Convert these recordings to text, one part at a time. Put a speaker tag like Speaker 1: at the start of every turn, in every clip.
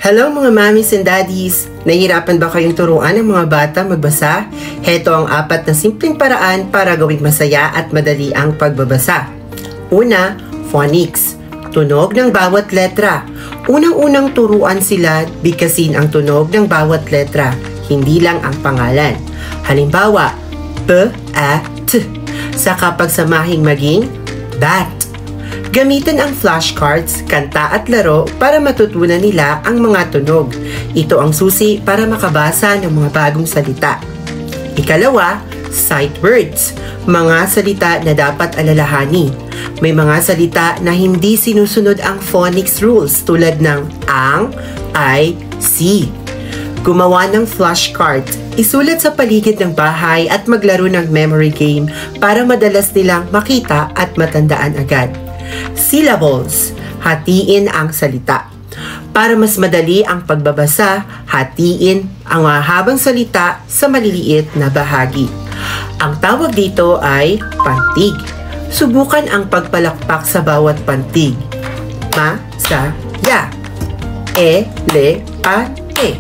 Speaker 1: Hello mga mommies and daddies! Nahihirapan ba kayong turuan ng mga bata magbasa? Heto ang 4 na simpleng paraan para gawing masaya at madali ang pagbabasa. Una, phonics. Tunog ng bawat letra. Unang-unang turuan sila bigkasin ang tunog ng bawat letra, hindi lang ang pangalan. Halimbawa, B, A, T. Sa kapagsamahing maging bat. Gamitin ang flashcards, kanta at laro para matutunan nila ang mga tunog. Ito ang susi para makabasa ng mga bagong salita. Ikalawa, sight words. Mga salita na dapat alalahanin. May mga salita na hindi sinusunod ang phonics rules tulad ng ang, I, si. Gumawa ng flashcard. Isulat sa paligid ng bahay at maglaro ng memory game para madalas nilang makita at matandaan agad. Syllables. Hatiin ang salita. Para mas madali ang pagbabasa, hatiin ang mahabang salita sa maliliit na bahagi. Ang tawag dito ay pantig. Subukan ang pagpalakpak sa bawat pantig. Masaya. Elepante.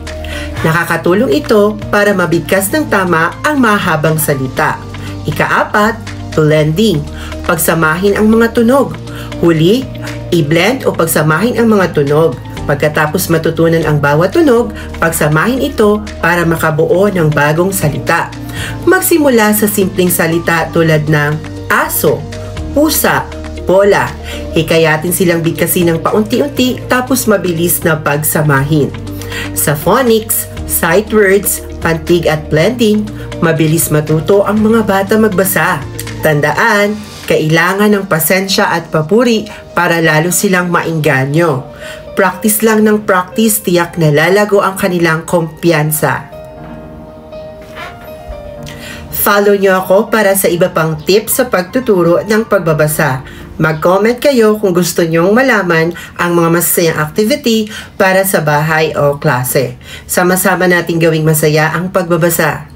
Speaker 1: Nakakatulong ito para mabigkas ng tama ang mahabang salita. Ika-4, blending. Pagsamahin ang mga tunog. Huli, i-blend o pagsamahin ang mga tunog. Pagkatapos matutunan ang bawat tunog, pagsamahin ito para makabuo ng bagong salita. Magsimula sa simpleng salita tulad ng aso, pusa, bola. Hikayatin silang bigkasin ng paunti-unti tapos mabilis na pagsamahin. Sa phonics, sight words, pantig at blending, mabilis matuto ang mga bata magbasa. Tandaan, kailangan ng pasensya at papuri para lalo silang maingganyo. Practice lang ng practice, tiyak na lalago ang kanilang kumpiyansa. Follow nyo ako para sa iba pang tips sa pagtuturo ng pagbabasa. Mag-comment kayo kung gusto nyong malaman ang mga masasayang activity para sa bahay o klase. Sama-sama nating gawing masaya ang pagbabasa.